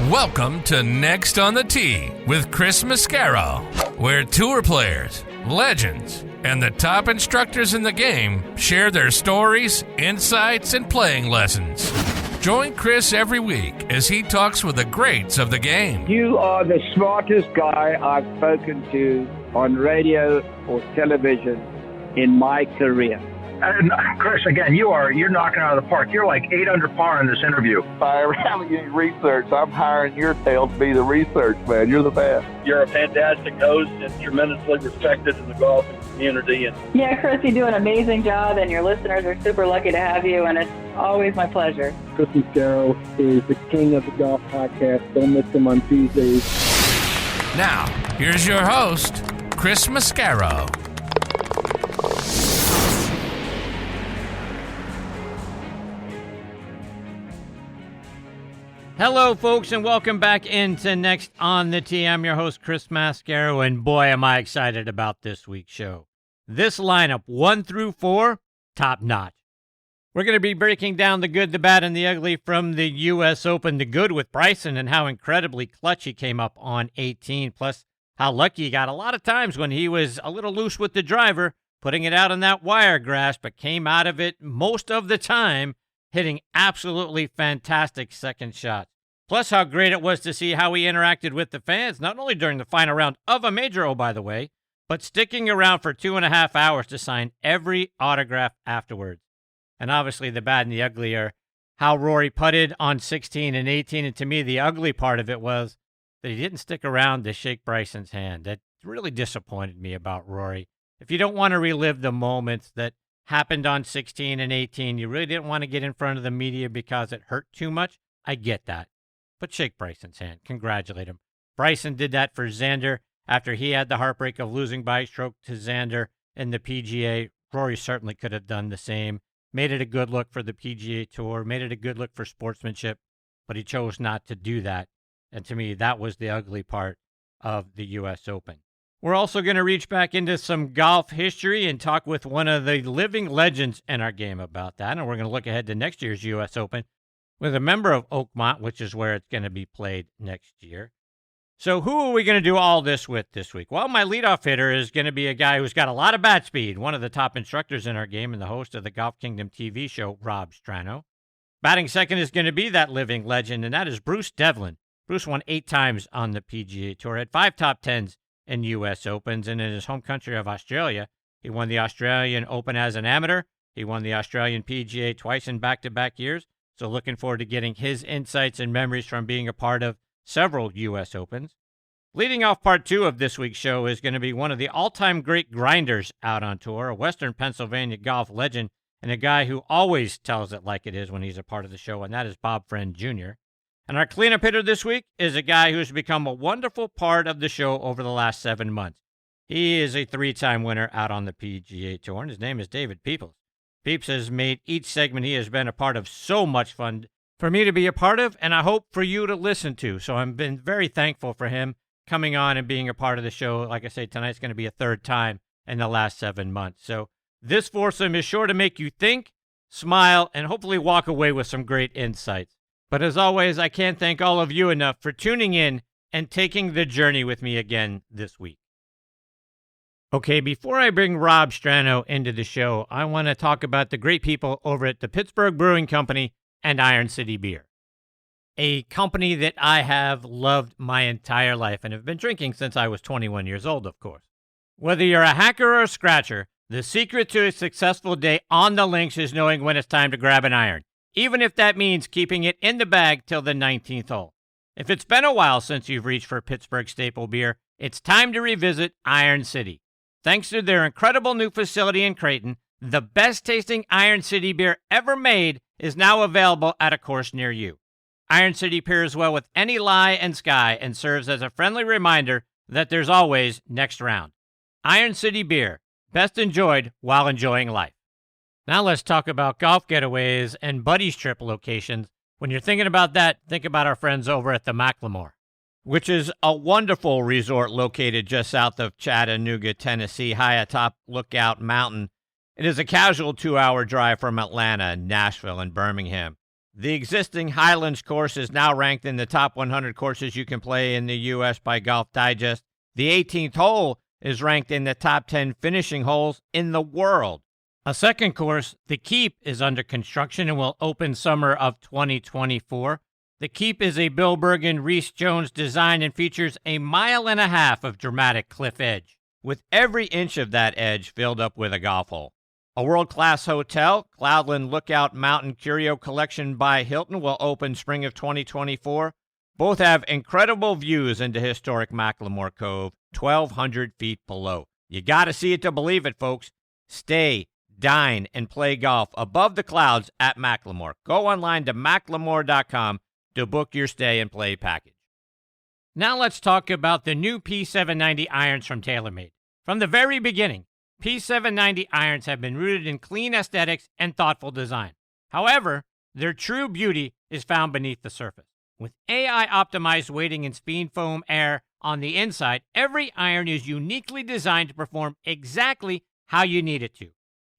Welcome to Next on the Tee with Chris Mascaro, where tour players, legends, and the top instructors in the game share their stories, insights, and playing lessons. Join Chris every week as he talks with the greats of the game. You are the smartest guy I've spoken to on radio or television in my career. And Chris, again, you're knocking out of the park. You're like 8 under par in this interview. If I ever have any research, I'm hiring your tail to be the research man. You're the best. You're a fantastic host and tremendously respected in the golfing community. Yeah, Chris, you do an amazing job, and your listeners are super lucky to have you, and it's always my pleasure. Chris Mascaro is the king of the golf podcast. Don't miss him on Tuesdays. Now, here's your host, Chris Mascaro. Hello, folks, and welcome back into Next on the Tee. I'm your host, Chris Mascaro, and boy, am I excited about this week's show. This lineup, 1 through 4, top notch. We're going to be breaking down the good, the bad, and the ugly from the U.S. Open. The good with Bryson and how incredibly clutch he came up on 18, plus how lucky he got a lot of times when he was a little loose with the driver, putting it out on that wiregrass, but came out of it most of the time hitting absolutely fantastic second shots. Plus how great it was to see how he interacted with the fans, not only during the final round of a major, by the way, but sticking around for 2.5 hours to sign every autograph afterwards. And obviously the bad and the ugly are how Rory putted on 16 and 18, and to me the ugly part of it was that he didn't stick around to shake Bryson's hand. That really disappointed me about Rory. If you don't want to relive the moments that happened on 16 and 18, you really didn't want to get in front of the media because it hurt too much, I get that. But shake Bryson's hand. Congratulate him. Bryson did that for Xander after he had the heartbreak of losing by a stroke to Xander in the PGA. Rory certainly could have done the same. Made it a good look for the PGA Tour, made it a good look for sportsmanship, but he chose not to do that. And to me, that was the ugly part of the U.S. Open. We're also going to reach back into some golf history and talk with one of the living legends in our game about that. And we're going to look ahead to next year's U.S. Open with a member of Oakmont, which is where it's going to be played next year. So who are we going to do all this with this week? Well, my leadoff hitter is going to be a guy who's got a lot of bat speed, one of the top instructors in our game and the host of the Golf Kingdom TV show, Rob Strano. Batting second is going to be that living legend, and that is Bruce Devlin. Bruce won 8 times on the PGA Tour, had 5 top 10s in U.S. Opens, and in his home country of Australia, he won the Australian Open as an amateur. He won the Australian PGA twice in back-to-back years, so looking forward to getting his insights and memories from being a part of several U.S. Opens. Leading off part 2 of this week's show is going to be one of the all-time great grinders out on tour, a Western Pennsylvania golf legend, and a guy who always tells it like it is when he's a part of the show, and that is Bob Friend Jr. And our cleanup hitter this week is a guy who's become a wonderful part of the show over the last 7 months. He is a 3-time winner out on the PGA Tour, and his name is David Peoples. Peeps has made each segment he has been a part of so much fun for me to be a part of, and I hope for you to listen to. So I've been very thankful for him coming on and being a part of the show. Like I say, tonight's going to be a 3rd time in the last 7 months. So this foursome is sure to make you think, smile, and hopefully walk away with some great insights. But as always, I can't thank all of you enough for tuning in and taking the journey with me again this week. Okay, before I bring Rob Strano into the show, I want to talk about the great people over at the Pittsburgh Brewing Company and Iron City Beer, a company that I have loved my entire life and have been drinking since I was 21 years old, of course. Whether you're a hacker or a scratcher, the secret to a successful day on the links is knowing when it's time to grab an iron, even if that means keeping it in the bag till the 19th hole. If it's been a while since you've reached for Pittsburgh staple beer, it's time to revisit Iron City. Thanks to their incredible new facility in Creighton, the best-tasting Iron City beer ever made is now available at a course near you. Iron City pairs well with any lie and sky and serves as a friendly reminder that there's always next round. Iron City beer, best enjoyed while enjoying life. Now let's talk about golf getaways and buddies trip locations. When you're thinking about that, think about our friends over at the Macklemore, which is a wonderful resort located just south of Chattanooga, Tennessee, high atop Lookout Mountain. It is a casual 2-hour drive from Atlanta, Nashville, and Birmingham. The existing Highlands course is now ranked in the top 100 courses you can play in the U.S. by Golf Digest. The 18th hole is ranked in the top 10 finishing holes in the world. A second course, The Keep, is under construction and will open summer of 2024. The Keep is a Bill Bergen, Reese Jones design and features a 1.5 miles of dramatic cliff edge, with every inch of that edge filled up with a golf hole. A world-class hotel, Cloudland Lookout Mountain Curio Collection by Hilton, will open spring of 2024. Both have incredible views into historic Macklemore Cove, 1,200 feet below. You got to see it to believe it, folks. Stay, dine, and play golf above the clouds at Macklemore. Go online to macklemore.com to book your stay and play package. Now let's talk about the new P790 irons from TaylorMade. From the very beginning, P790 irons have been rooted in clean aesthetics and thoughtful design. However, their true beauty is found beneath the surface. With AI-optimized weighting and speed foam air on the inside, every iron is uniquely designed to perform exactly how you need it to.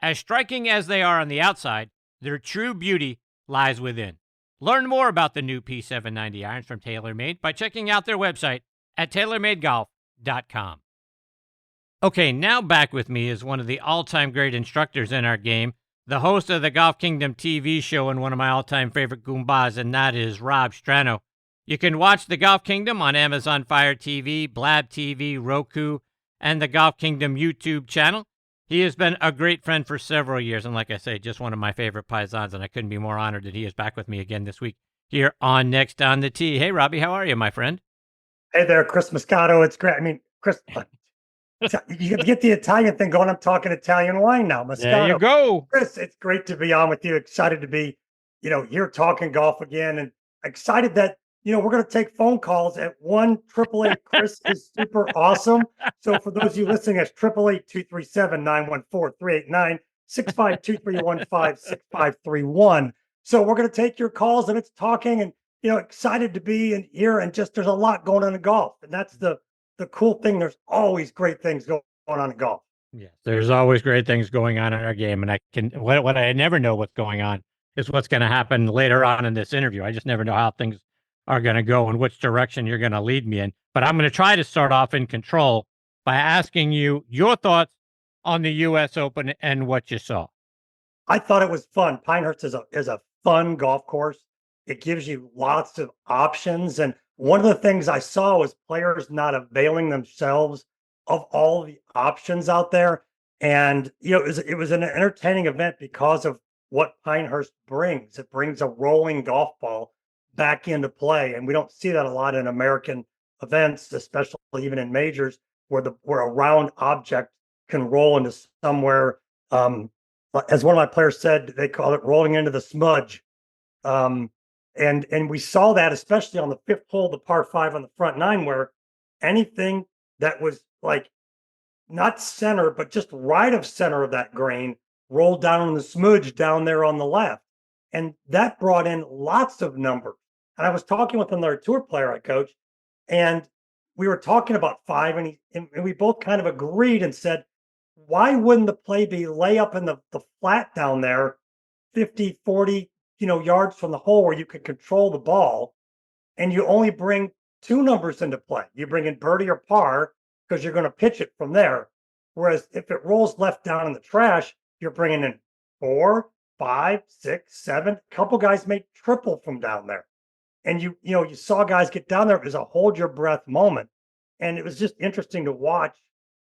As striking as they are on the outside, their true beauty lies within. Learn more about the new P790 irons from TaylorMade by checking out their website at TaylorMadeGolf.com. Okay, now back with me is one of the all-time great instructors in our game, the host of the Golf Kingdom TV show and one of my all-time favorite Goombas, and that is Rob Strano. You can watch the Golf Kingdom on Amazon Fire TV, Blab TV, Roku, and the Golf Kingdom YouTube channel. He has been a great friend for several years, and like I say, just one of my favorite paisans, and I couldn't be more honored that he is back with me again this week here on Next on the Tee. Hey, Robbie, how are you, my friend? Hey there, Chris Moscato. It's great. I mean, Chris, you get the Italian thing going. I'm talking Italian wine now. Moscato. There you go. Chris, it's great to be on with you. Excited to be, here talking golf again, and excited that, we're going to take phone calls at 1-888 Chris is super awesome. So for those of you listening, that's 888-237-914-389, 652-315-6531. So we're going to take your calls, and it's talking, and, excited to be in here, and just there's a lot going on in golf. And that's the cool thing. There's always great things going on in golf. Yes, there's always great things going on in our game. And what I never know what's going on is what's going to happen later on in this interview. I just never know how things are going to go and which direction you're going to lead me in. But I'm going to try to start off in control by asking you your thoughts on the U.S. Open and what you saw. I thought it was fun. Pinehurst is a fun golf course. It gives you lots of options. And one of the things I saw was players not availing themselves of all the options out there. And, it was an entertaining event because of what Pinehurst brings. It brings a rolling golf ball back into play. And we don't see that a lot in American events, especially even in majors, where a round object can roll into somewhere. As one of my players said, they call it rolling into the smudge. And we saw that, especially on the fifth hole, the par 5 on the front 9, where anything that was like not center, but just right of center of that green rolled down in the smudge down there on the left. And that brought in lots of numbers. And I was talking with another tour player I coach, and we were talking about 5, and we both kind of agreed and said, why wouldn't the play be lay up in the flat down there, 50, 40, yards from the hole where you could control the ball, and you only bring 2 numbers into play. You bring in birdie or par because you're going to pitch it from there. Whereas if it rolls left down in the trash, you're bringing in 4, 5, 6, 7. A couple guys made triple from down there. And you saw guys get down there. It was a hold your breath moment. And it was just interesting to watch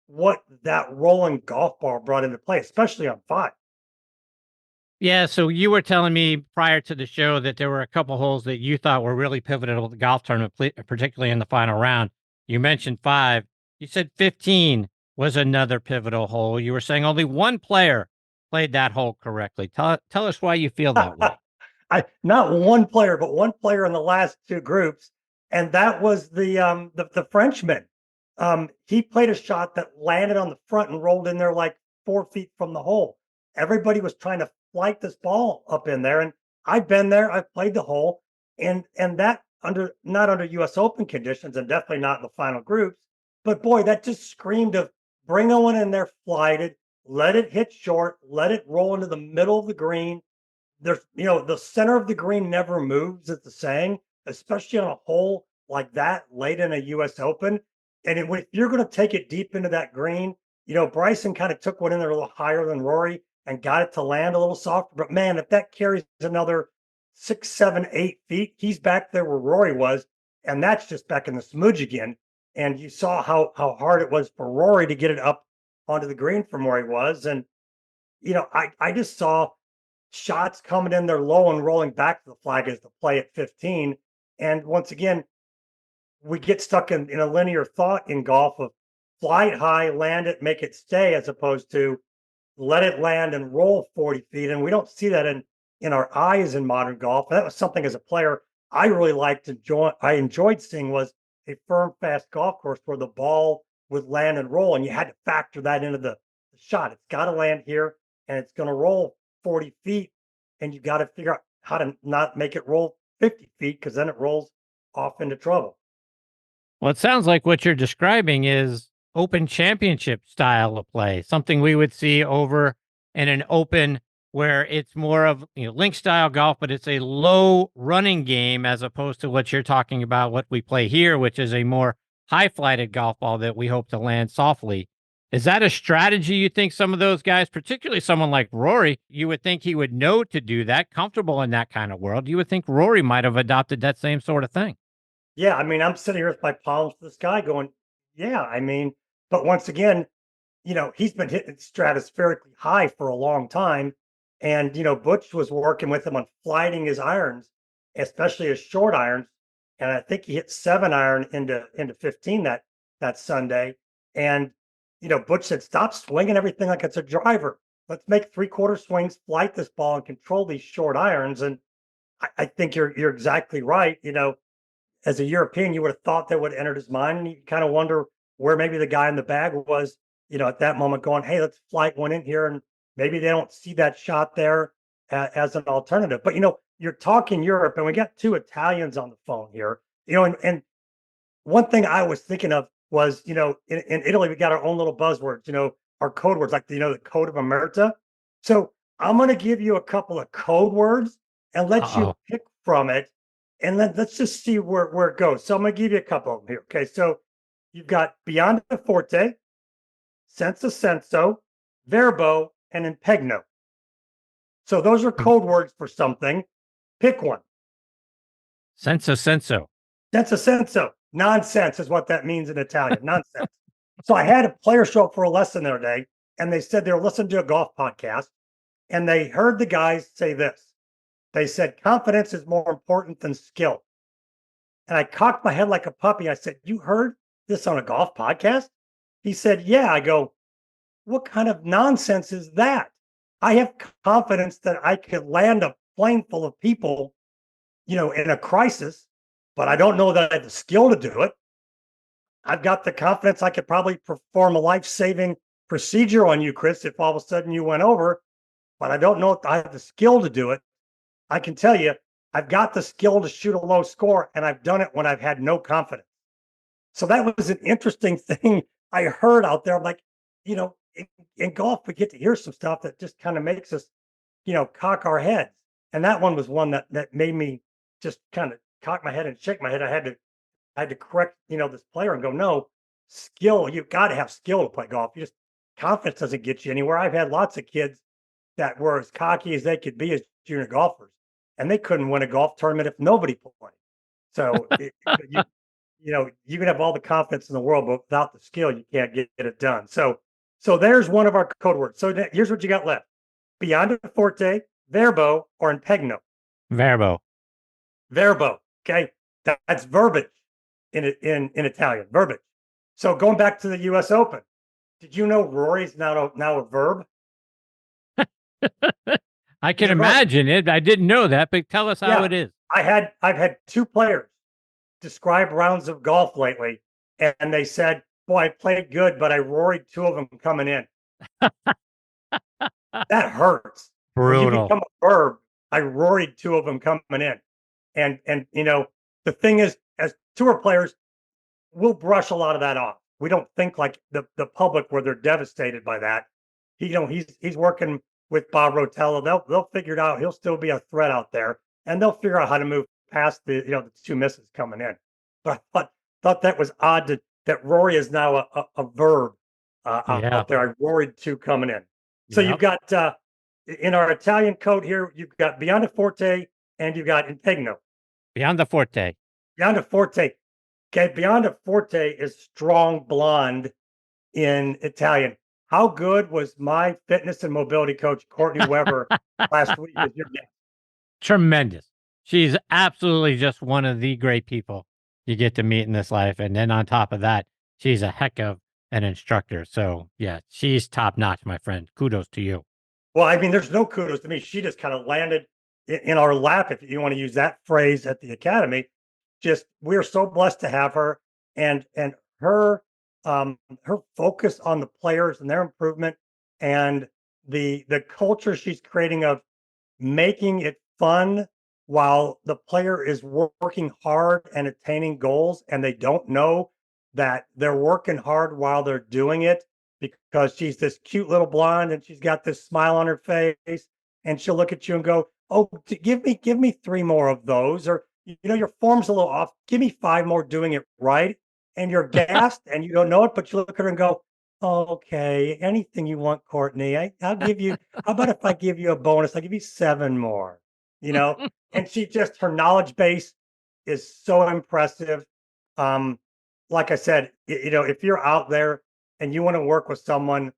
what that rolling golf ball brought into play, especially on 5. Yeah, so you were telling me prior to the show that there were a couple holes that you thought were really pivotal to the golf tournament, particularly in the final round. You mentioned 5. You said 15 was another pivotal hole. You were saying only one player played that hole correctly. Tell us why you feel that way. Not one player, but one player in the last 2 groups, and that was the Frenchman. He played a shot that landed on the front and rolled in there like 4 feet from the hole. Everybody was trying to flight this ball up in there, and I've been there. I've played the hole, and that not under U.S. Open conditions, and definitely not in the final groups. But boy, that just screamed of bring one in there, flighted, let it hit short, let it roll into the middle of the green. there's, the center of the green never moves, it's the saying, especially on a hole like that late in a US Open. And if you're going to take it deep into that green, Bryson kind of took one in there a little higher than Rory and got it to land a little softer. But man, if that carries another 6, 7, 8 feet, he's back there where Rory was. And that's just back in the smudge again. And you saw how hard it was for Rory to get it up onto the green from where he was. And, I just saw shots coming in there low and rolling back to the flag as the play at 15. And once again, we get stuck in a linear thought in golf of fly it high, land it, make it stay, as opposed to let it land and roll 40 feet. And we don't see that in our eyes in modern golf. And that was something as a player I really liked I enjoyed seeing was a firm, fast golf course where the ball would land and roll. And you had to factor that into the shot. It's got to land here and it's going to roll 40 feet. And you got to figure out how to not make it roll 50 feet because then it rolls off into trouble. Well, it sounds like what you're describing is Open Championship style of play, something we would see over in an Open where it's more of link style golf, but it's a low running game as opposed to what you're talking about, what we play here, which is a more high flighted golf ball that we hope to land softly. Is that a strategy you think some of those guys, particularly someone like Rory, you would think he would know to do that, comfortable in that kind of world? You would think Rory might have adopted that same sort of thing. Yeah, I mean, I'm sitting here with my palms to the sky going, yeah, I mean, but once again, he's been hitting stratospherically high for a long time. And, Butch was working with him on flighting his irons, especially his short irons. And I think he hit 7-iron into 15 that Sunday. And, Butch said, stop swinging everything like it's a driver. Let's make 3/4 swings, flight this ball and control these short irons. And I think you're exactly right. As a European, you would have thought that would have entered his mind. And you kind of wonder where maybe the guy in the bag was, at that moment going, hey, let's flight one in here. And maybe they don't see that shot there as an alternative. But, you're talking Europe and we got 2 Italians on the phone here, and one thing I was thinking of was, in Italy, we got our own little buzzwords, our code words, like, the code of omerta. So I'm going to give you a couple of code words and let you pick from it. And let's just see where it goes. So I'm going to give you a couple of them here. Okay. So you've got Beyond the Forte, Senza Senso, Verbo, and Impegno. So those are code words for something. Pick one. Senza Senso. Senza Senso. Nonsense is what that means in Italian. Nonsense. So I had a player show up for a lesson the other day, and they said they were listening to a golf podcast, and they heard the guys say this. They said, confidence is more important than skill. And I cocked my head like a puppy. I said, you heard this on a golf podcast? He said, yeah. I go, what kind of nonsense is that? I have confidence that I could land a plane full of people, in a crisis, but I don't know that I have the skill to do it. I've got the confidence I could probably perform a life-saving procedure on you, Chris, if all of a sudden you went over, but I don't know if I have the skill to do it. I can tell you, I've got the skill to shoot a low score, and I've done it when I've had no confidence. So that was an interesting thing I heard out there. I'm like, in golf, we get to hear some stuff that just kind of makes us, cock our heads. And that one was one that made me just kind of cock my head and shake my head. I had to correct, this player and go, no, skill. You've got to have skill to play golf. Confidence doesn't get you anywhere. I've had lots of kids that were as cocky as they could be as junior golfers, and they couldn't win a golf tournament if nobody played. So, you can have all the confidence in the world, but without the skill, you can't get it done. So there's one of our code words. So here's what you got left. Beyond the Forte, Verbo, or Impegno. Verbo. Verbo. Okay. That's verbiage in Italian. Verbiage. So going back to the US Open, did you know Rory's now a verb? I can imagine it. I didn't know that, but tell us how it is. I've had 2 players describe rounds of golf lately, and they said, boy, I played good, but I roried 2 of them coming in. That hurts. Brutal. When you become a verb, I roried 2 of them coming in. And the thing is, as tour players, we'll brush a lot of that off. We don't think like the public where they're devastated by that. He's working with Bob Rotella. They'll figure it out. He'll still be a threat out there, and they'll figure out how to move past the 2 misses coming in. But I thought that was odd that Rory is now a verb out there. I worried 2 coming in. So you've got in our Italian code here, you've got Beyond Forte and you've got Impegno. Beyond Forte. Beyond Forte. Okay, Beyond Forte is strong blonde in Italian. How good was my fitness and mobility coach, Courtney Weber, last week as your guest? Tremendous. She's absolutely just one of the great people you get to meet in this life. And then on top of that, she's a heck of an instructor. So, yeah, she's top notch, my friend. Kudos to you. Well, I mean, there's no kudos to me. She just kind of landed in our lap, if you want to use that phrase, at the academy. Just, we're so blessed to have her, and her focus on the players and their improvement, and the culture she's creating of making it fun while the player is working hard and attaining goals, and they don't know that they're working hard while they're doing it, because she's this cute little blonde and she's got this smile on her face, and she'll look at you and go, "Oh, give me 3 more of those," or, your form's a little off. Give me 5 more doing it right. And you're gassed and you don't know it, but you look at her and go, "Oh, okay, anything you want, Courtney. I'll give you, how about if I give you a bonus? I'll give you 7 more, and her knowledge base is so impressive. Like I said, if you're out there and you want to work with someone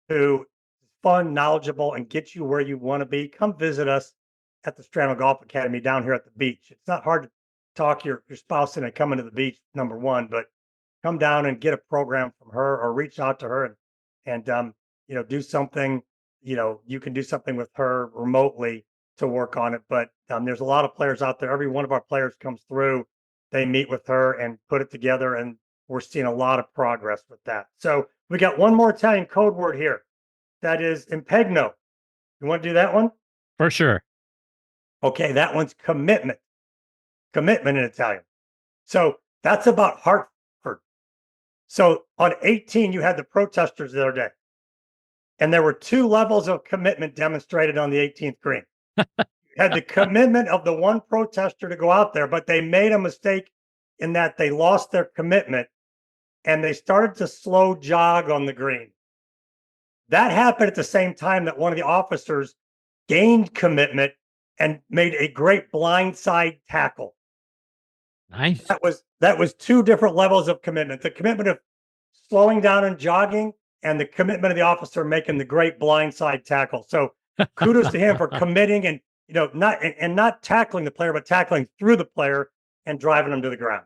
who is fun, knowledgeable, and gets you where you want to be, come visit us at the Strano Golf Academy down here at the beach. It's not hard to talk your spouse into coming to the beach, number one, but come down and get a program from her, or reach out to her and do something. You can do something with her remotely to work on it. But there's a lot of players out there. Every one of our players comes through, they meet with her and put it together, and we're seeing a lot of progress with that. So we got one more Italian code word here. That is impegno. You want to do that one? For sure. Okay, that one's commitment. Commitment in Italian. So that's about Hartford. So on 18, you had the protesters the other day, and there were 2 levels of commitment demonstrated on the 18th green. You had the commitment of the one protester to go out there, but they made a mistake in that they lost their commitment and they started to slow jog on the green. That happened at the same time that one of the officers gained commitment and made a great blindside tackle. Nice. That was 2 different levels of commitment. The commitment of slowing down and jogging, and the commitment of the officer making the great blindside tackle. So kudos to him for committing and not tackling the player, but tackling through the player and driving him to the ground.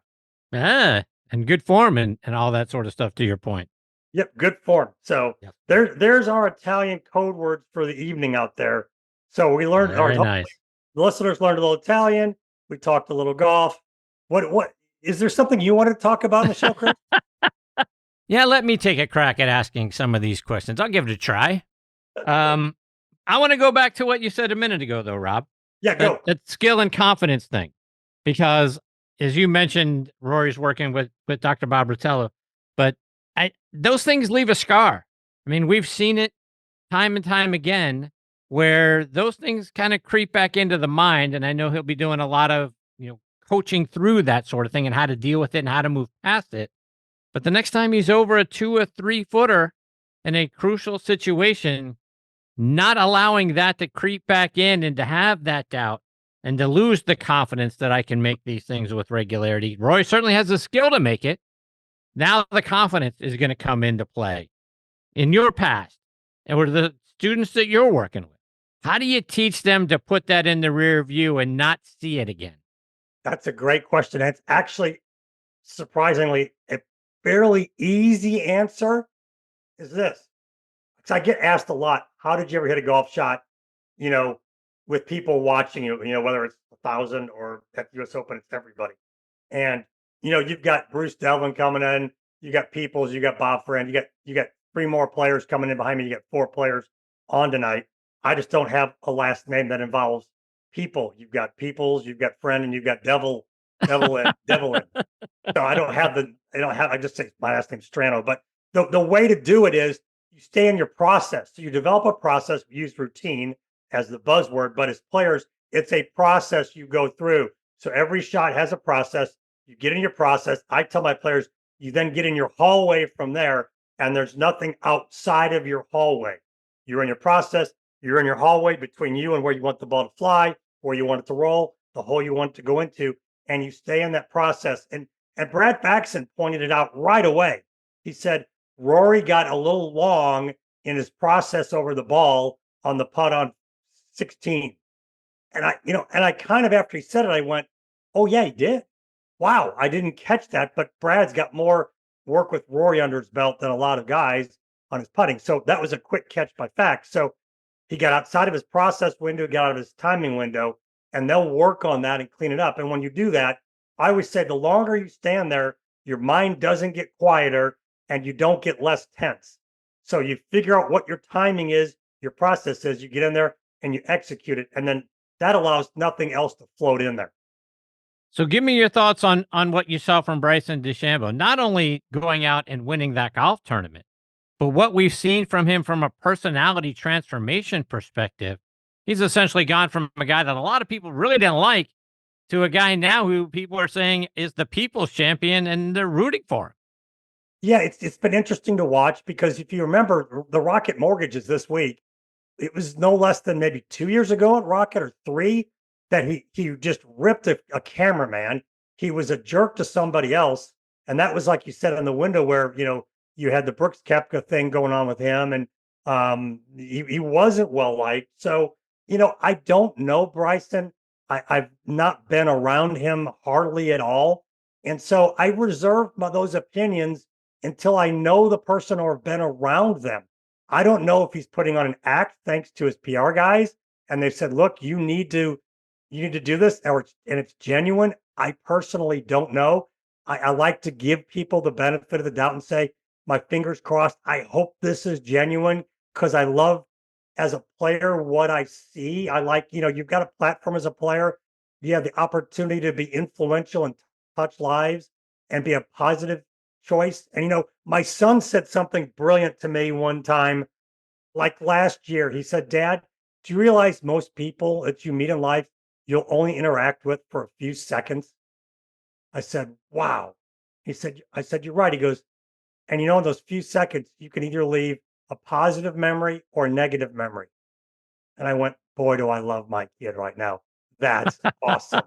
And good form and all that sort of stuff, to your point. Yep, good form. So there's our Italian code words for the evening out there. So we learned, nice. The listeners learned a little Italian. We talked a little golf. What is there something you want to talk about in the show, Chris? Yeah, let me take a crack at asking some of these questions. I'll give it a try. I want to go back to what you said a minute ago, though, Rob. Yeah, go. That skill and confidence thing. Because, as you mentioned, Rory's working with Dr. Bob Rotella, but those things leave a scar. I mean, we've seen it time and time again, where those things kind of creep back into the mind. And I know he'll be doing a lot of, coaching through that sort of thing and how to deal with it and how to move past it. But the next time he's over a 2 or 3 footer in a crucial situation, not allowing that to creep back in and to have that doubt and to lose the confidence that I can make these things with regularity. Roy certainly has the skill to make it. Now the confidence is going to come into play. In your past, and with the students that you're working with, how do you teach them to put that in the rear view and not see it again? That's a great question. It's actually, surprisingly, a fairly easy answer is this. Because I get asked a lot, how did you ever hit a golf shot, with people watching you, whether it's 1,000 or at the US Open, it's everybody. And, you've got Bruce Devlin coming in, you got Peoples, you got Bob Friend, you got 3 more players coming in behind me, you got 4 players on tonight. I just don't have a last name that involves people. You've got Peoples, you've got Friend, and you've got Devlin. So I just say my last name's Strano. But the way to do it is you stay in your process. So you develop a process, we use routine as the buzzword, but as players, it's a process you go through. So every shot has a process. You get in your process. I tell my players, you then get in your hallway from there, and there's nothing outside of your hallway. You're in your process. You're in your hallway between you and where you want the ball to fly, where you want it to roll, the hole you want it to go into, and you stay in that process. And Brad Faxon pointed it out right away. He said Rory got a little long in his process over the ball on the putt on 16. And I kind of, after he said it, I went, oh yeah, he did. Wow, I didn't catch that. But Brad's got more work with Rory under his belt than a lot of guys on his putting. So that was a quick catch by Fax. So he got outside of his process window, got out of his timing window, and they'll work on that and clean it up. And when you do that, I always say the longer you stand there, your mind doesn't get quieter and you don't get less tense. So you figure out what your timing is, your process is, you get in there and you execute it. And then that allows nothing else to float in there. So give me your thoughts on what you saw from Bryson DeChambeau, not only going out and winning that golf tournament, but what we've seen from him from a personality transformation perspective. He's essentially gone from a guy that a lot of people really didn't like to a guy now who people are saying is the people's champion and they're rooting for him. Yeah, it's been interesting to watch because if you remember the Rocket Mortgages this week, it was no less than maybe 2 years ago at Rocket or 3 that he just ripped a cameraman. He was a jerk to somebody else. And that was like you said in the window where, you had the Brooks Koepka thing going on with him and he wasn't well liked. So, I don't know Bryson. I've not been around him hardly at all. And so I reserve those opinions until I know the person or have been around them. I don't know if he's putting on an act thanks to his PR guys. And they said, look, you need to do this, and it's genuine. I personally don't know. I like to give people the benefit of the doubt and say, my fingers crossed. I hope this is genuine because I love as a player what I see. I like, you've got a platform as a player. You have the opportunity to be influential and touch lives and be a positive choice. And, my son said something brilliant to me one time, like last year. He said, Dad, do you realize most people that you meet in life, you'll only interact with for a few seconds? I said, wow. I said, you're right. He goes, and in those few seconds, you can either leave a positive memory or a negative memory. And I went, boy, do I love my kid right now. That's awesome.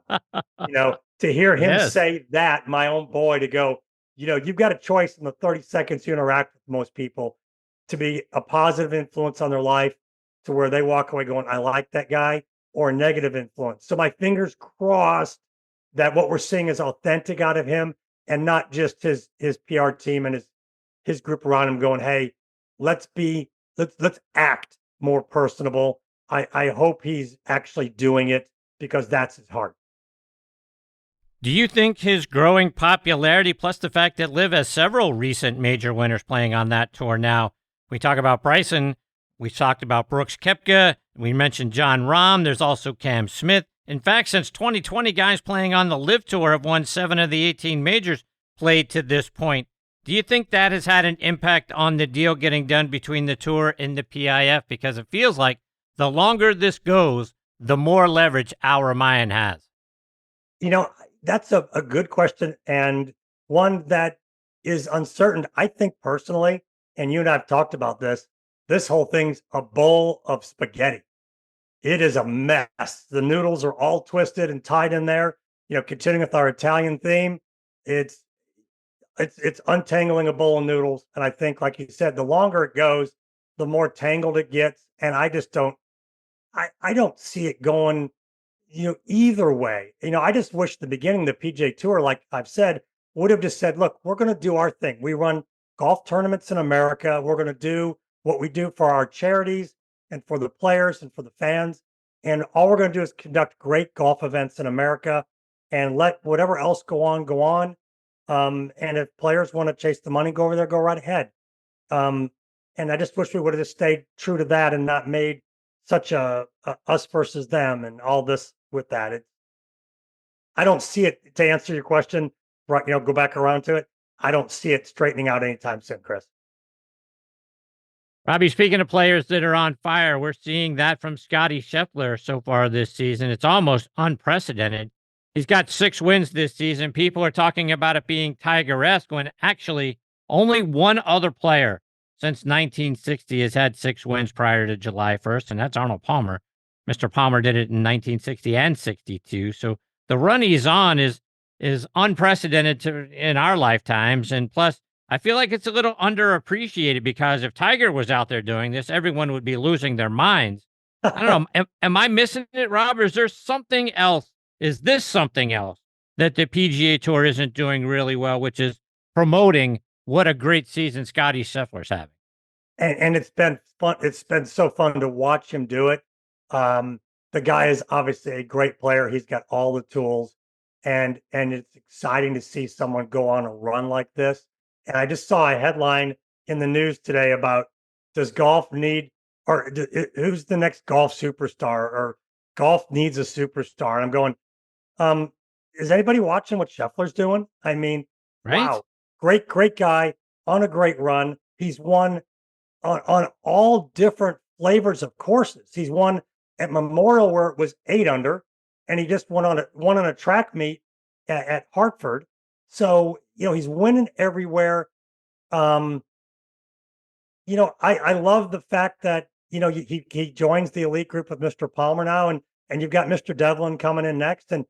To hear him say that, my own boy, to go, you've got a choice in the 30 seconds you interact with most people to be a positive influence on their life to where they walk away going, I like that guy, or a negative influence. So my fingers crossed that what we're seeing is authentic out of him and not just his PR team and his group around him going, hey, let's act more personable. I hope he's actually doing it because that's his heart. Do you think his growing popularity, plus the fact that Liv has several recent major winners playing on that tour now? We talk about Bryson. We talked about Brooks Koepka. We mentioned John Rahm. There's also Cam Smith. In fact, since 2020, guys playing on the Liv Tour have won 7 of the 18 majors played to this point. Do you think that has had an impact on the deal getting done between the Tour and the PIF? Because it feels like the longer this goes, the more leverage our Mayan has. That's a good question and one that is uncertain. I think personally, and you and I have talked about this whole thing's a bowl of spaghetti. It is a mess. The noodles are all twisted and tied in there. Continuing with our Italian theme, it's untangling a bowl of noodles. And I think, like you said, the longer it goes, the more tangled it gets. And I just don't see it going either way. I just wish the beginning, the PGA Tour, like I've said, would have just said, look, we're going to do our thing. We run golf tournaments in America. We're going to do what we do for our charities and for the players and for the fans. And all we're going to do is conduct great golf events in America and let whatever else go on. And if players want to chase the money, go over there, go right ahead. And I just wish we would have just stayed true to that and not made such a us versus them and all this with that. I don't see it, to answer your question, right? Go back around to it. I don't see it straightening out anytime soon, Chris. Robbie, speaking of players that are on fire, we're seeing that from Scottie Scheffler so far this season. It's almost unprecedented. He's got 6 wins this season. People are talking about it being Tiger-esque when actually only one other player since 1960 has had 6 wins prior to July 1st, and that's Arnold Palmer. Mr. Palmer did it in 1960 and 62. So the run he's on is unprecedented in our lifetimes. And plus, I feel like it's a little underappreciated because if Tiger was out there doing this, everyone would be losing their minds. I don't know. Am I missing it, Rob? Or is there something else? Is this something else that the PGA Tour isn't doing really well, which is promoting what a great season Scottie Scheffler's having? And it's been fun. It's been so fun to watch him do it. The guy is obviously a great player. He's got all the tools, and it's exciting to see someone go on a run like this. And I just saw a headline in the news today about does golf need or who's the next golf superstar or golf needs a superstar. And I'm going, is anybody watching what Scheffler's doing? I mean, Right? wow, great guy on a great run. He's won on all different flavors of courses. He's won at Memorial where it was 8 under, and he just won on a track meet at Hartford. So, he's winning everywhere. I love the fact that, he joins the elite group with Mr. Palmer now, and you've got Mr. Devlin coming in next. And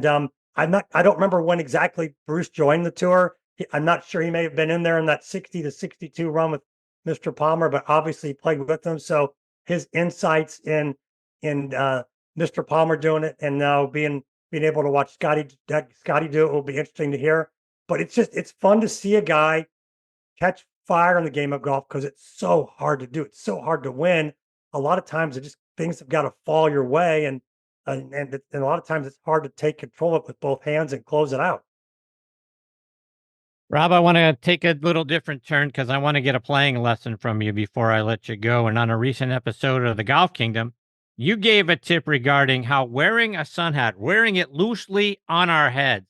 I don't remember when exactly Bruce joined the tour. I'm not sure. He may have been in there in that 60 to 62 run with Mr. Palmer, but obviously he played with them. So his insights in Mr. Palmer doing it and now being able to watch Scottie do it will be interesting to hear. But it's fun to see a guy catch fire in the game of golf because it's so hard to do. It's so hard to win. A lot of times things have got to fall your way, and a lot of times it's hard to take control of it with both hands and close it out. Rob, I want to take a little different turn because I want to get a playing lesson from you before I let you go. And on a recent episode of the Golf Kingdom, you gave a tip regarding how wearing a sun hat, wearing it loosely on our heads,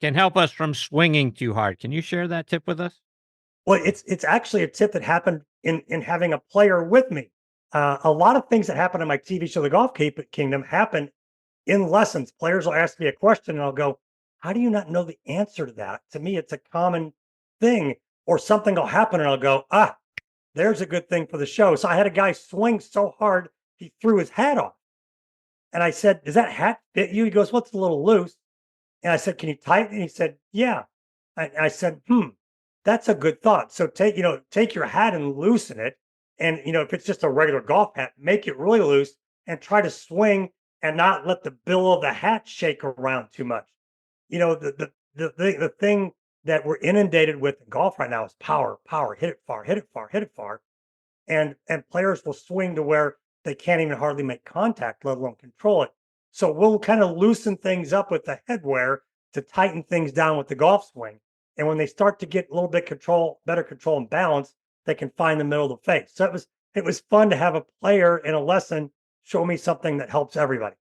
can help us from swinging too hard. Can you share that tip with us? Well, it's actually a tip that happened in having a player with me. A lot of things that happen on my TV show, The Golf Kingdom, happen in lessons. Players will ask me a question and I'll go, how do you not know the answer to that? To me, it's a common thing. Or something will happen and I'll go, there's a good thing for the show. So I had a guy swing so hard, he threw his hat off. And I said, does that hat fit you? He goes, well, it's a little loose. And I said, can you tighten it? And he said, yeah. I said, that's a good thought. So take your hat and loosen it. And, if it's just a regular golf hat, make it really loose and try to swing and not let the bill of the hat shake around too much. The thing that we're inundated with in golf right now is power, hit it far, hit it far, hit it far. And players will swing to where they can't even hardly make contact, let alone control it. So we'll kind of loosen things up with the headwear to tighten things down with the golf swing. And when they start to get a little bit better control and balance, they can find the middle of the face. So it was fun to have a player in a lesson show me something that helps everybody.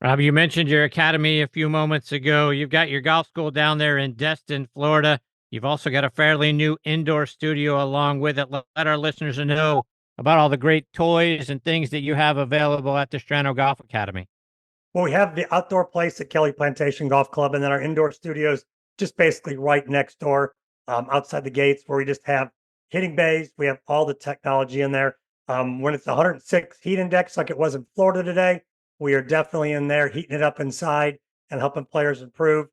Rob, you mentioned your academy a few moments ago. You've got your golf school down there in Destin, Florida. You've also got a fairly new indoor studio along with it. Let our listeners know about all the great toys and things that you have available at the Strano Golf Academy. Well, we have the outdoor place at Kelly Plantation Golf Club, and then our indoor studios just basically right next door, outside the gates, where we just have hitting bays. We have all the technology in there. When it's 106 heat index like it was in Florida today, we are definitely in there heating it up inside and helping players improve.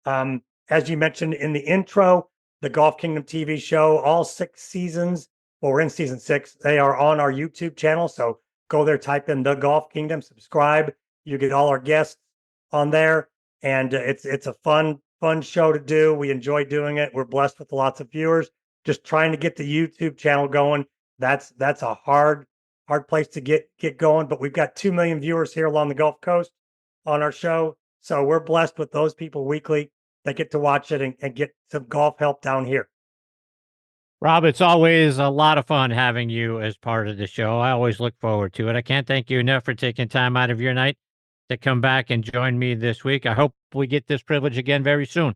As you mentioned in the intro, the Golf Kingdom TV show, all 6 seasons, well, we're in season 6. They are on our YouTube channel. So go there, type in The Golf Kingdom, subscribe. You get all our guests on there. And it's a fun show to do. We enjoy doing it. We're blessed with lots of viewers. Just trying to get the YouTube channel going. That's a hard place to get going. But we've got 2 million viewers here along the Gulf Coast on our show. So we're blessed with those people weekly that get to watch it and get some golf help down here. Rob, it's always a lot of fun having you as part of the show. I always look forward to it. I can't thank you enough for taking time out of your night to come back and join me this week. I hope we get this privilege again very soon.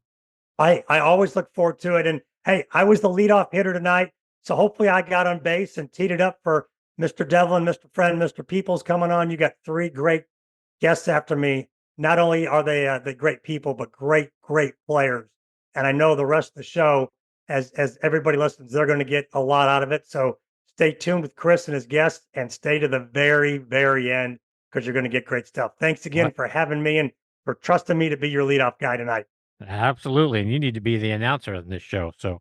I always look forward to it. And hey, I was the leadoff hitter tonight. So hopefully I got on base and teed it up for Mr. Devlin, Mr. Friend, Mr. Peoples coming on. You got 3 great guests after me. Not only are they the great people, but great players. And I know the rest of the show, as everybody listens, they're going to get a lot out of it. So stay tuned with Chris and his guests, and stay to the very end, because you're going to get great stuff. Thanks again for having me and for trusting me to be your leadoff guy tonight. Absolutely. And you need to be the announcer of this show. So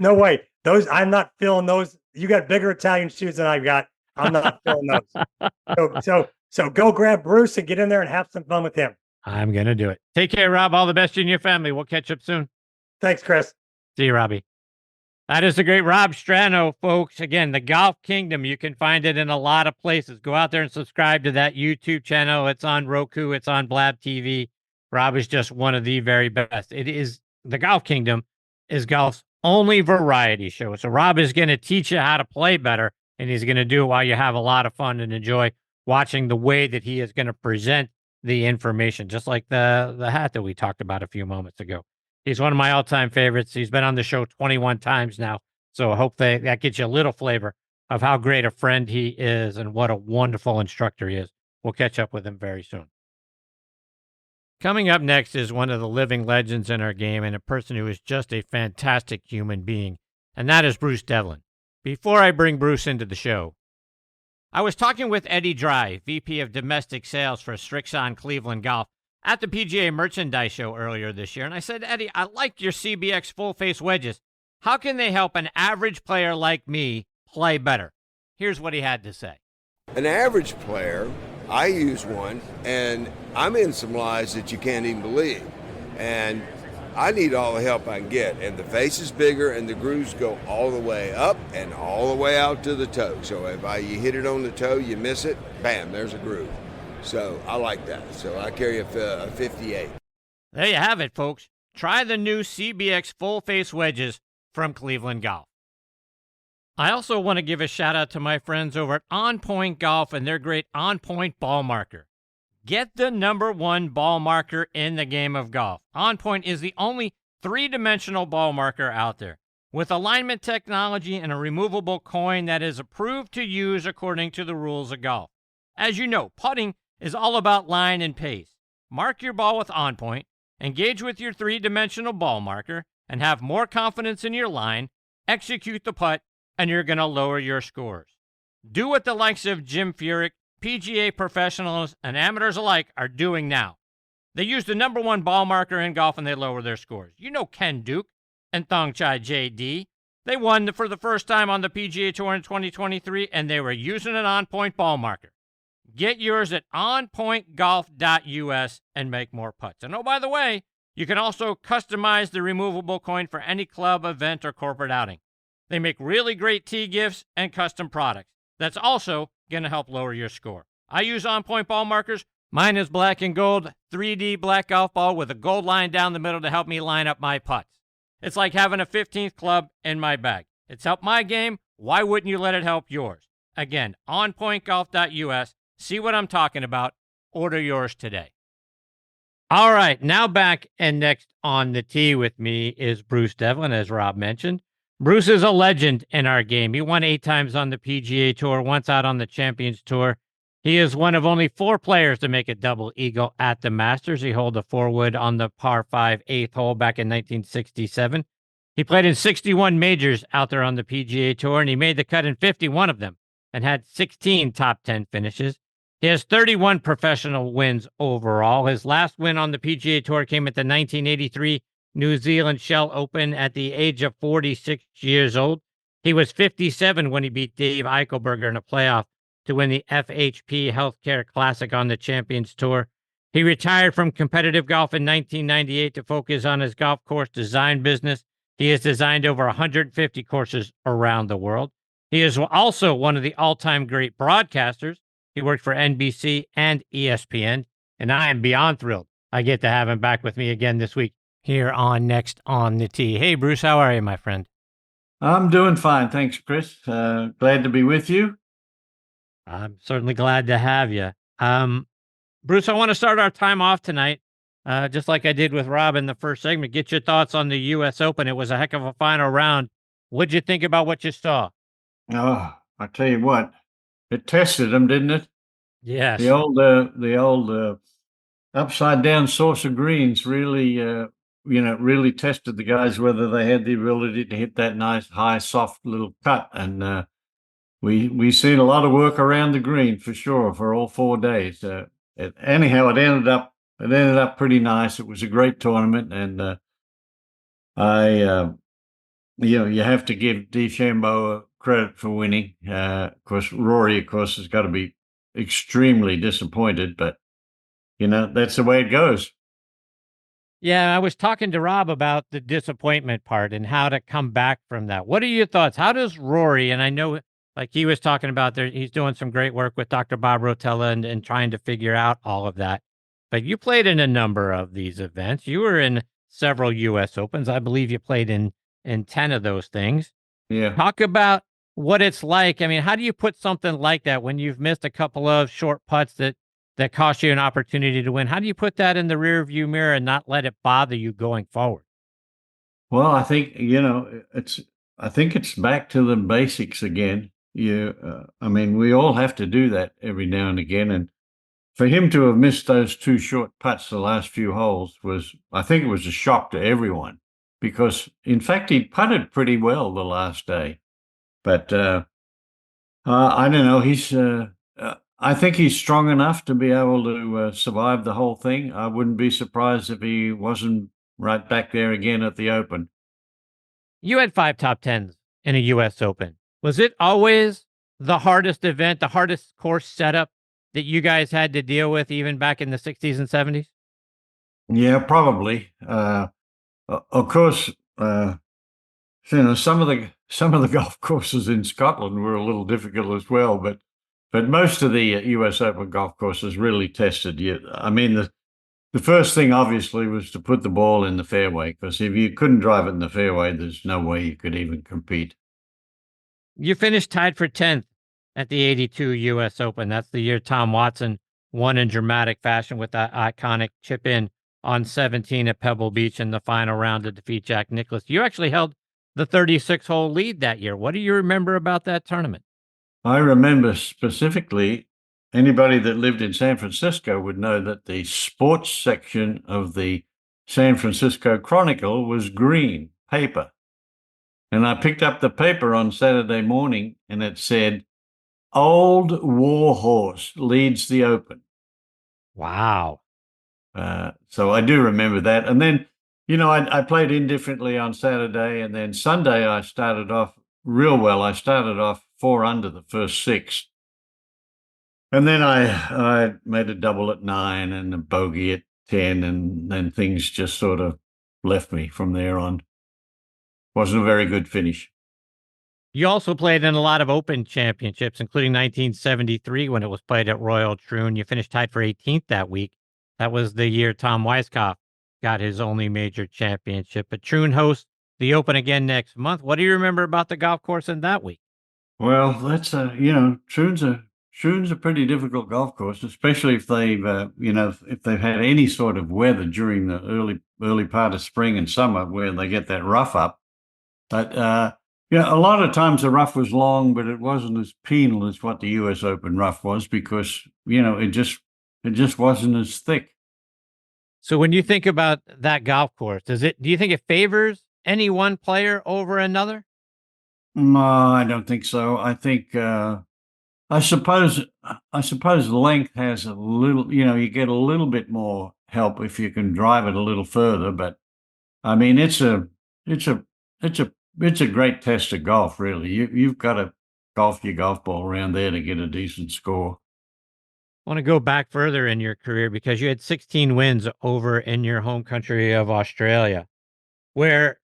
no way. I'm not filling those. You got bigger Italian shoes than I've got. I'm not filling those. So go grab Bruce and get in there and have some fun with him. I'm going to do it. Take care, Rob. All the best in your family. We'll catch up soon. Thanks, Chris. See you, Robbie. That is the great Rob Strano, folks. Again, the Golf Kingdom. You can find it in a lot of places. Go out there and subscribe to that YouTube channel. It's on Roku. It's on Blab TV. Rob is just one of the very best. It is the Golf Kingdom is golf's only variety show. So Rob is going to teach you how to play better, and he's going to do it while you have a lot of fun and enjoy watching the way that he is going to present the information, just like the hat that we talked about a few moments ago. He's one of my all-time favorites. He's been on the show 21 times now, so I hope that gets you a little flavor of how great a friend he is and what a wonderful instructor he is. We'll catch up with him very soon. Coming up next is one of the living legends in our game and a person who is just a fantastic human being, and that is Bruce Devlin. Before I bring Bruce into the show, I was talking with Eddie Dry, VP of Domestic Sales for Strixon Cleveland Golf, at the PGA Merchandise Show earlier this year, and I said, Eddie, I like your CBX full-face wedges. How can they help an average player like me play better? Here's what he had to say. An average player, I use one, and I'm in some lies that you can't even believe. And I need all the help I can get. And the face is bigger, and the grooves go all the way up and all the way out to the toe. So if you hit it on the toe, you miss it, bam, there's a groove. So I like that. So I carry a 58. There you have it, folks. Try the new CBX full-face wedges from Cleveland Golf. I also want to give a shout-out to my friends over at On Point Golf and their great On Point ball marker. Get the #1 ball marker in the game of golf. On Point is the only 3-dimensional ball marker out there, with alignment technology and a removable coin that is approved to use according to the rules of golf. As you know, putting is all about line and pace. Mark your ball with On Point, engage with your 3-dimensional ball marker, and have more confidence in your line, execute the putt, and you're going to lower your scores. Do what the likes of Jim Furyk, PGA professionals, and amateurs alike are doing now. They use the #1 ball marker in golf and they lower their scores. You know Ken Duke and Thongchai JD. They won for the first time on the PGA Tour in 2023, and they were using an On Point ball marker. Get yours at onpointgolf.us and make more putts. And oh, by the way, you can also customize the removable coin for any club, event, or corporate outing. They make really great tee gifts and custom products. That's also going to help lower your score. I use On Point ball markers. Mine is black and gold, 3D black golf ball with a gold line down the middle to help me line up my putts. It's like having a 15th club in my bag. It's helped my game. Why wouldn't you let it help yours? Again, onpointgolf.us. See what I'm talking about. Order yours today. All right, now back and next on the tee with me is Bruce Devlin, as Rob mentioned. Bruce is a legend in our game. He won 8 times on the PGA Tour, once out on the Champions Tour. He is one of only 4 players to make a double eagle at the Masters. He held a 4-wood on the par 5 8th hole back in 1967. He played in 61 majors out there on the PGA Tour, and he made the cut in 51 of them and had 16 top 10 finishes. He has 31 professional wins overall. His last win on the PGA Tour came at the 1983 New Zealand Shell Open at the age of 46 years old. He was 57 when he beat Dave Eichelberger in a playoff to win the FHP Healthcare Classic on the Champions Tour. He retired from competitive golf in 1998 to focus on his golf course design business. He has designed over 150 courses around the world. He is also one of the all-time great broadcasters. He worked for NBC and ESPN, and I am beyond thrilled I get to have him back with me again this week here on Next on the Tee. Hey, Bruce, how are you, my friend? I'm doing fine. Thanks, Chris. Glad to be with you. I'm certainly glad to have you. Bruce, I want to start our time off tonight, just like I did with Rob in the first segment. Get your thoughts on the U.S. Open. It was a heck of a final round What'd you think about what you saw? Oh, I tell you what, it tested them, didn't it? Yes. The old upside down saucer greens really, really tested the guys whether they had the ability to hit that nice, high, soft little cut. And we seen a lot of work around the green for sure for all 4 days. Anyhow, it ended up pretty nice. It was a great tournament, and I, you have to give DeChambeau credit for winning. Of course, Rory, of course, has got to be extremely disappointed, but that's the way it goes. Yeah, I was talking to Rob about the disappointment part and how to come back from that. What are your thoughts? How does Rory, and I know like he was talking about there, he's doing some great work with Dr. Bob Rotella and trying to figure out all of that. But you played in a number of these events. You were in several US Opens. I believe you played in 10 of those things. Yeah. Talk about what it's like. I mean, how do you put something like that when you've missed a couple of short putts that cost you an opportunity to win? How do you put that in the rear view mirror and not let it bother you going forward? Well, I think, it's back to the basics again. I mean, we all have to do that every now and again. And for him to have missed those two short putts the last few holes I think it was a shock to everyone because, in fact, he putted pretty well the last day. But I don't know. I think he's strong enough to be able to survive the whole thing. I wouldn't be surprised if he wasn't right back there again at the Open. You had 5 top 10s in a US Open. Was it always the hardest event, the hardest course setup that you guys had to deal with even back in the 60s and 70s? Yeah, probably. Of course, some of the golf courses in Scotland were a little difficult as well, but most of the US Open golf courses really tested you. I mean, the first thing obviously was to put the ball in the fairway, because if you couldn't drive it in the fairway, there's no way you could even compete. You finished tied for 10th at the 82 US Open. That's the year Tom Watson won in dramatic fashion with that iconic chip in on 17 at Pebble Beach in the final round to defeat Jack Nicklaus. You actually held the 36-hole lead that year. What do you remember about that tournament? I remember specifically, anybody that lived in San Francisco would know that the sports section of the San Francisco Chronicle was green paper. And I picked up the paper on Saturday morning and it said, "Old Warhorse leads the Open." Wow. So I do remember that. And then, I played indifferently on Saturday, and then Sunday I started off real well. I started off 4 under the first 6. And then I made a double at 9 and a bogey at 10, and then things just sort of left me from there on. Wasn't a very good finish. You also played in a lot of Open championships, including 1973 when it was played at Royal Troon. You finished tied for 18th that week. That was the year Tom Weiskopf got his only major championship. But Troon hosts the Open again next month. What do you remember about the golf course in that week? Well, that's Troon's a pretty difficult golf course, especially if if they've had any sort of weather during the early part of spring and summer where they get that rough up. But a lot of times the rough was long, but it wasn't as penal as what the US Open rough was because it just wasn't as thick. So when you think about that golf course, do you think it favors any one player over another? No, I don't think so. I think I suppose length has a little, you get a little bit more help if you can drive it a little further. But I mean, it's a great test of golf, really. You've got to golf your golf ball around there to get a decent score. I want to go back further in your career because you had 16 wins over in your home country of Australia, where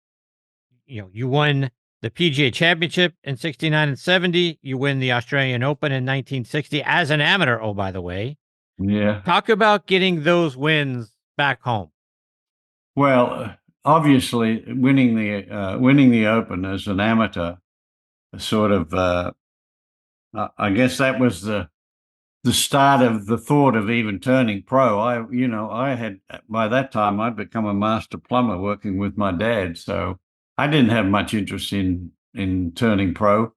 you won the PGA Championship in 69 and 70. You win the Australian Open in 1960 as an amateur, oh, by the way. Yeah. Talk about getting those wins back home. Well, obviously, winning the Open as an amateur, sort of, I guess that was the start of the thought of even turning pro. I had, by that time, I'd become a master plumber working with my dad, so I didn't have much interest in in turning pro.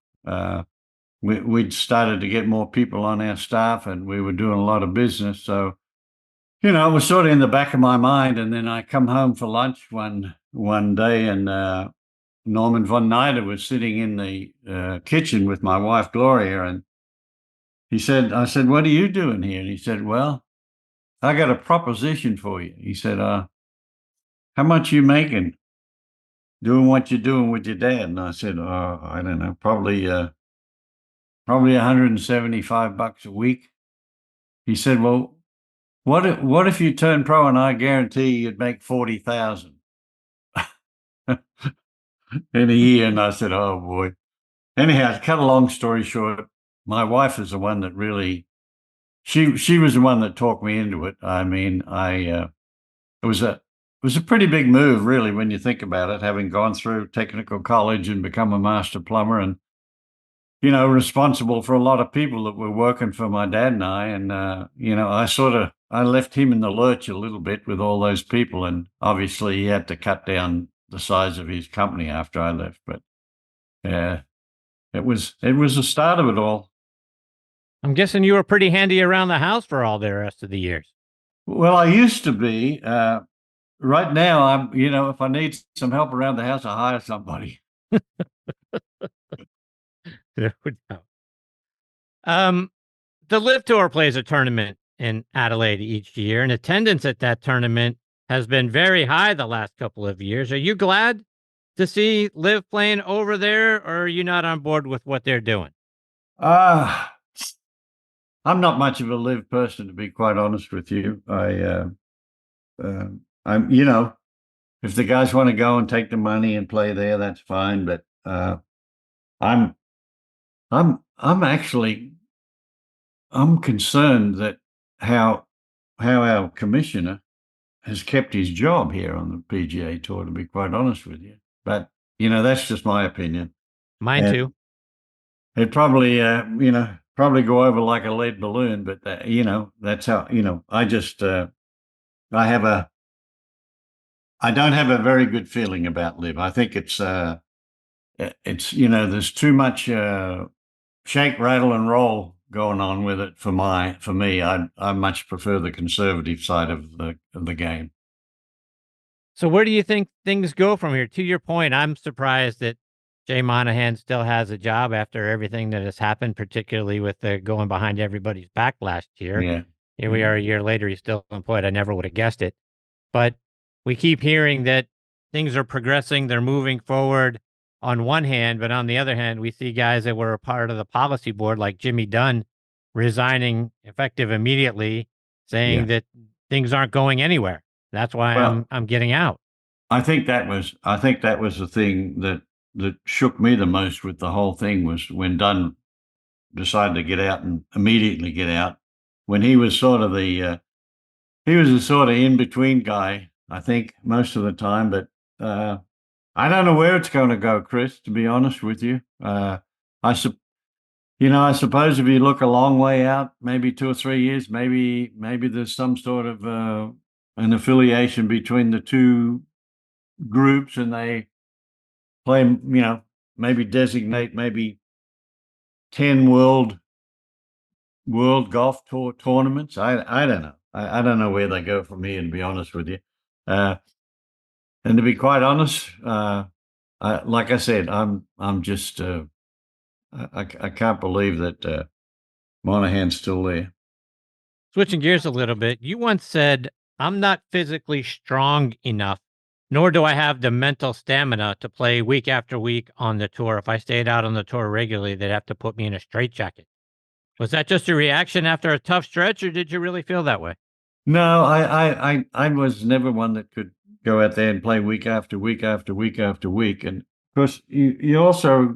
We'd started to get more people on our staff, and we were doing a lot of business. So, it was sort of in the back of my mind. And then I come home for lunch one day, and Norman von Neider was sitting in the kitchen with my wife, Gloria, and I said, "What are you doing here?" And he said, "Well, I got a proposition for you." He said, "How much you making doing what you're doing with your dad?" And I said, "Oh, I don't know, probably $175 a week." He said, "Well, what if you turn pro and I guarantee you'd make 40,000 in a year?" And I said, "Oh boy." Anyhow, to cut a long story short, my wife is the one that really, she was the one that talked me into it. I mean, it was a pretty big move, really, when you think about it, having gone through technical college and become a master plumber, and responsible for a lot of people that were working for my dad and I. And I left him in the lurch a little bit with all those people, and obviously he had to cut down the size of his company after I left. But it was the start of it all. I'm guessing you were pretty handy around the house for all the rest of the years. Well, I used to be. Right now, I'm. If I need some help around the house, I hire somebody. No doubt. The Live Tour plays a tournament in Adelaide each year, and attendance at that tournament has been very high the last couple of years. Are you glad to see Live playing over there, or are you not on board with what they're doing? I'm not much of a Live person, to be quite honest with you. I'm, if the guys want to go and take the money and play there, that's fine. But I'm concerned that how our commissioner has kept his job here on the PGA Tour, to be quite honest with you. But that's just my opinion. Mine too. It probably probably go over like a lead balloon, but that's how I don't have a very good feeling about Live. I think it's there's too much shake, rattle, and roll going on with it for me. I much prefer the conservative side of the game. So where do you think things go from here? To your point, I'm surprised that Jay Monahan still has a job after everything that has happened, particularly with the going behind everybody's back last year. Yeah. Here we are a year later, he's still employed. I never would have guessed it. But we keep hearing that things are progressing, they're moving forward on one hand, but on the other hand, we see guys that were a part of the policy board, like Jimmy Dunn, resigning effective immediately, saying that things aren't going anywhere. That's why I'm getting out. I think that was the thing that shook me the most with the whole thing, was when Dunn decided to get out and immediately get out, when he was sort of a sort of in-between guy, I think, most of the time. But I don't know where it's going to go, Chris, to be honest with you. I suppose if you look a long way out, maybe 2 or 3 years, maybe there's some sort of an affiliation between the two groups, and they play, maybe designate maybe 10 world golf tour tournaments. I don't know. I don't know where they go from here, to be honest with you. And to be quite honest, like I said, I'm just I can't believe that Monahan's still there. Switching gears a little bit, you once said, "I'm not physically strong enough, nor do I have the mental stamina to play week after week on the tour. If I stayed out on the tour regularly, they'd have to put me in a straitjacket." Was that just a reaction after a tough stretch, or did you really feel that way? No, I was never one that could go out there and play week after week after week after week. And of course, you also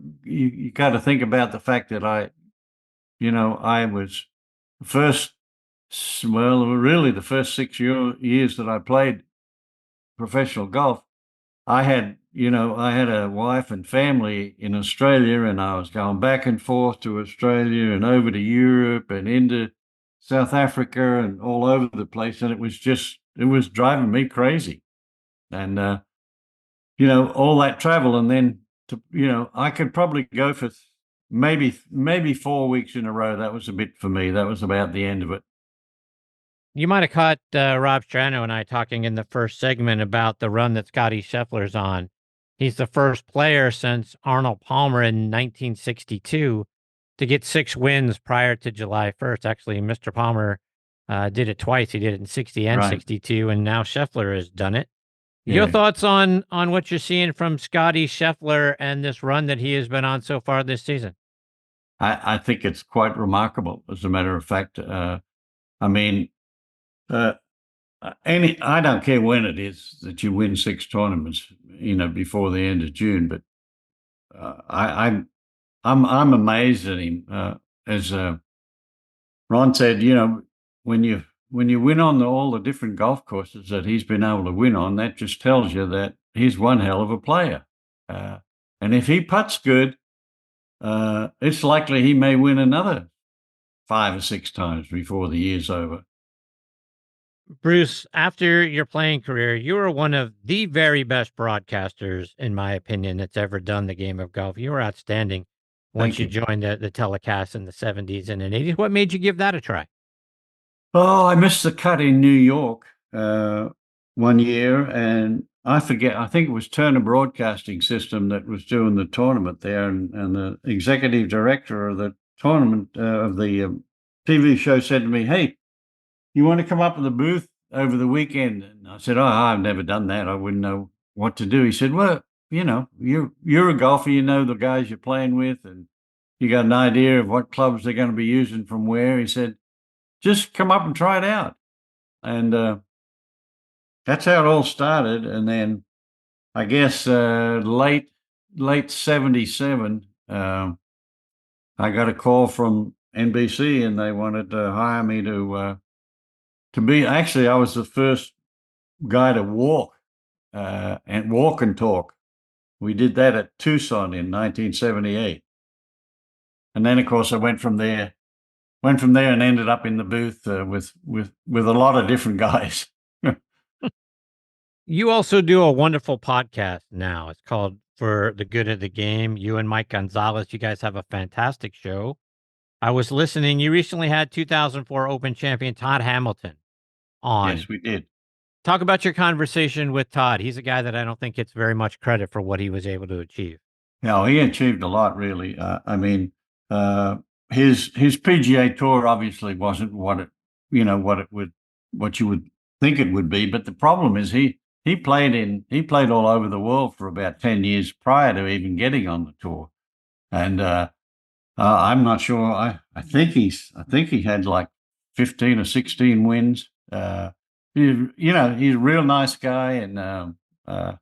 got to think about the fact that I was really the first 6 years that I played professional golf. I had a wife and family in Australia, and I was going back and forth to Australia and over to Europe and into South Africa and all over the place. And it was driving me crazy. And, all that travel, and then I could probably go for maybe 4 weeks in a row. That was a bit for me. That was about the end of it. You might have caught Rob Strano and I talking in the first segment about the run that Scottie Scheffler's on. He's the first player since Arnold Palmer in 1962 to get 6 wins prior to July 1st. Actually, Mr. Palmer did it twice. He did it in 60 and 62, and now Scheffler has done it. Your thoughts on what you're seeing from Scottie Scheffler and this run that he has been on so far this season? I think it's quite remarkable, as a matter of fact. I don't care when it is that you win 6 tournaments, before the end of June, but I'm amazed at him. As Ron said, when you win on all the different golf courses that he's been able to win on, that just tells you that he's one hell of a player. And if he putts good, it's likely he may win another 5 or 6 times before the year's over. Bruce, after your playing career, you were one of the very best broadcasters, in my opinion, that's ever done the game of golf. You were outstanding once you joined the telecast in the 70s and the 80s. What made you give that a try? Oh, I missed the cut in New York one year, and I forget, I think it was Turner Broadcasting System that was doing the tournament there, and the executive director of the tournament, of the TV show, said to me, "Hey, you want to come up to the booth over the weekend?" And I said, "Oh, I've never done that. I wouldn't know what to do." He said, "Well, you're a golfer, you know the guys you're playing with, and you got an idea of what clubs they're going to be using from where." He said, "Just come up and try it out." And that's how it all started. And then I guess late 77, I got a call from NBC, and they wanted to hire me to be, actually, I was the first guy to walk and talk. We did that at Tucson in 1978. And then, of course, I went from there and ended up in the booth with a lot of different guys. You also do a wonderful podcast now. It's called For the Good of the Game. You and Mike Gonzalez, you guys have a fantastic show. I was listening. You recently had 2004 Open champion Todd Hamilton on. Yes, we did. Talk about your conversation with Todd. He's a guy that I don't think gets very much credit for what he was able to achieve. No, he achieved a lot, really. His PGA Tour obviously wasn't what you would think it would be. But the problem is he played all over the world for about 10 years prior to even getting on the tour, and I'm not sure. I think he had like 15 or 16 wins. He's a real nice guy, and I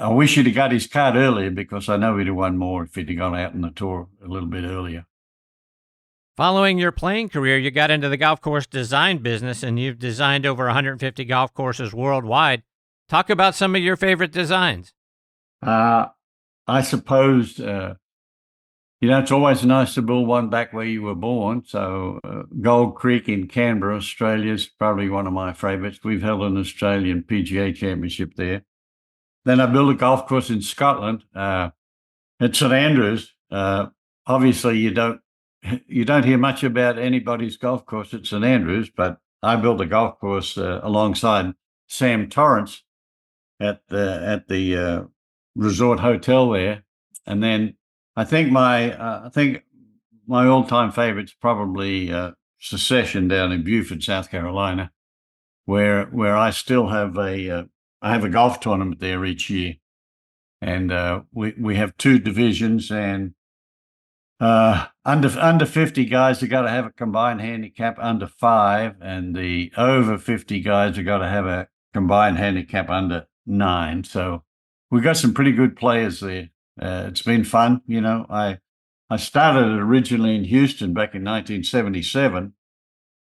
wish he'd have got his card earlier, because I know he'd have won more if he'd have gone out on the tour a little bit earlier. Following your playing career, you got into the golf course design business, and you've designed over 150 golf courses worldwide. Talk about some of your favorite designs. I suppose, it's always nice to build one back where you were born. So Gold Creek in Canberra, Australia, is probably one of my favorites. We've held an Australian PGA Championship there. Then I built a golf course in Scotland, at St Andrews. Obviously, you don't hear much about anybody's golf course at St Andrews, but I built a golf course alongside Sam Torrance at the resort hotel there. And then I think my all-time favorite's probably Secession down in Beaufort, South Carolina, where I still have I have a golf tournament there each year, and we have 2 divisions, and under 50 guys have got to have a combined handicap under 5, and the over 50 guys have got to have a combined handicap under 9. So we've got some pretty good players there. It's been fun. I started it originally in Houston back in 1977,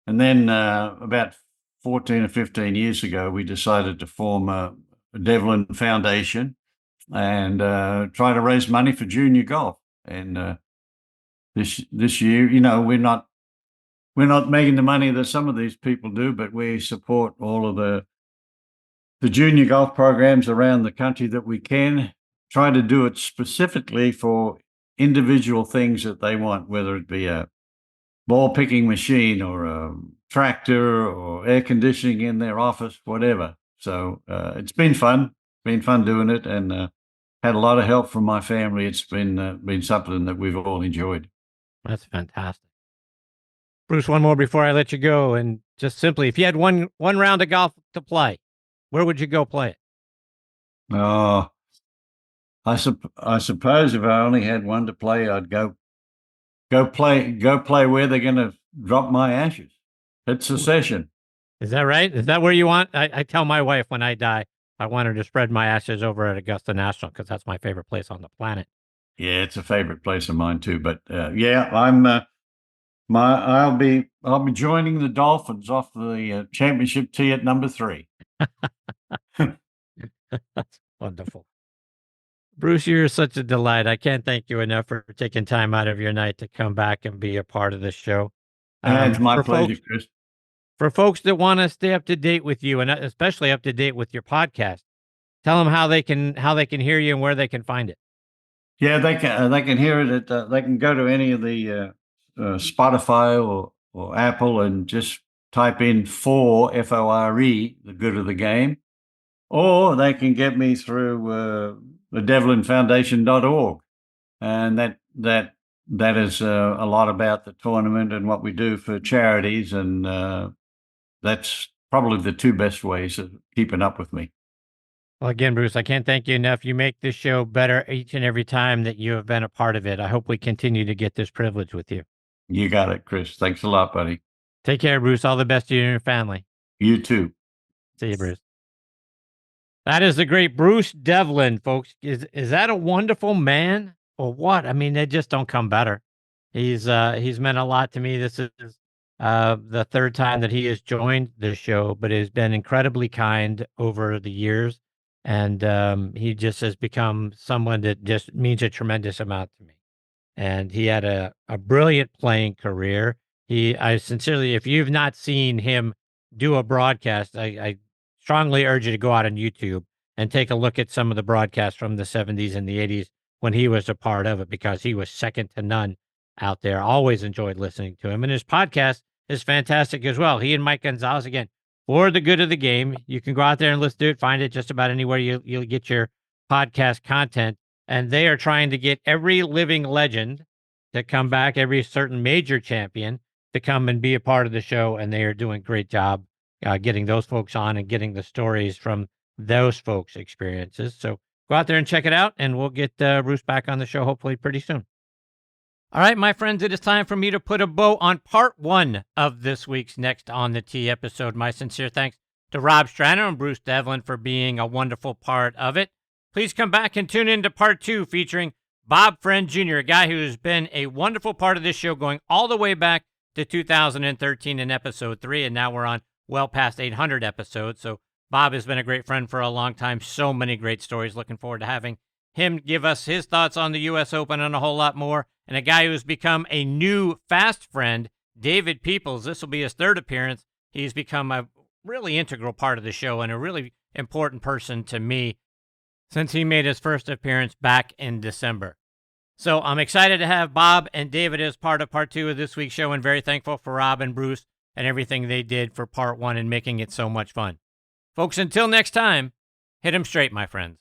and then about 14 or 15 years ago, we decided to form a Devlin Foundation and try to raise money for junior golf. And this year, we're not making the money that some of these people do, but we support all of the junior golf programs around the country that we can, try to do it specifically for individual things that they want, whether it be a ball picking machine or a tractor or air conditioning in their office, whatever. So it's been fun. Been fun doing it, and had a lot of help from my family. It's been something that we've all enjoyed. That's fantastic. Bruce, one more before I let you go. And just simply, if you had one round of golf to play, where would you go play it? Oh, I suppose if I only had one to play, I'd go play where they're going to drop my ashes. It's a session. Is that right? Is that where you want? I tell my wife when I die, I want her to spread my ashes over at Augusta National because that's my favorite place on the planet. Yeah, it's a favorite place of mine too. But yeah, I'll be joining the Dolphins off the championship tee at number 3. That's wonderful. Bruce, you're such a delight. I can't thank you enough for taking time out of your night to come back and be a part of this show. It's my pleasure, Chris. For folks that want to stay up to date with you, and especially up to date with your podcast, tell them how they can hear you and where they can find it. Yeah, they can hear it at they can go to any of the Spotify or Apple and just type in FORE, the good of the game, or they can get me through the DevlinFoundation.org, and that is a lot about the tournament and what we do for charities, and that's probably the 2 best ways of keeping up with me. Well, again, Bruce, I can't thank you enough. You make this show better each and every time that you have been a part of it. I hope we continue to get this privilege with you. You got it, Chris. Thanks a lot, buddy. Take care, Bruce. All the best to you and your family. You too. See you, Bruce. That is the great Bruce Devlin, folks. Is that a wonderful man or what? I mean, they just don't come better. He's meant a lot to me. This is the 3rd time that he has joined the show, but has been incredibly kind over the years. And he just has become someone that just means a tremendous amount to me. And he had a brilliant playing career. I sincerely, if you've not seen him do a broadcast, I strongly urge you to go out on YouTube and take a look at some of the broadcasts from the 70s and the 80s when he was a part of it, because he was second to none out there. Always enjoyed listening to him. And his podcast is fantastic as well. He and Mike Gonzalez, again, for the good of the game. You can go out there and listen to it. Find it just about anywhere you'll get your podcast content. And they are trying to get every living legend to come back, every certain major champion to come and be a part of the show. And they are doing a great job getting those folks on and getting the stories from those folks' experiences. So go out there and check it out, and we'll get Bruce back on the show hopefully pretty soon. All right, my friends, it is time for me to put a bow on part 1 of this week's Next on the Tee episode. My sincere thanks to Rob Strano and Bruce Devlin for being a wonderful part of it. Please come back and tune in to part 2 featuring Bob Friend Jr., a guy who has been a wonderful part of this show going all the way back to 2013 in episode 3, and now we're on well past 800 episodes. So Bob has been a great friend for a long time. So many great stories. Looking forward to having him give us his thoughts on the U.S. Open and a whole lot more. And a guy who's become a new fast friend, David Peoples. This will be his 3rd appearance. He's become a really integral part of the show and a really important person to me since he made his first appearance back in December. So I'm excited to have Bob and David as part of part 2 of this week's show, and very thankful for Rob and Bruce and everything they did for part 1 and making it so much fun. Folks, until next time, hit 'em straight, my friends.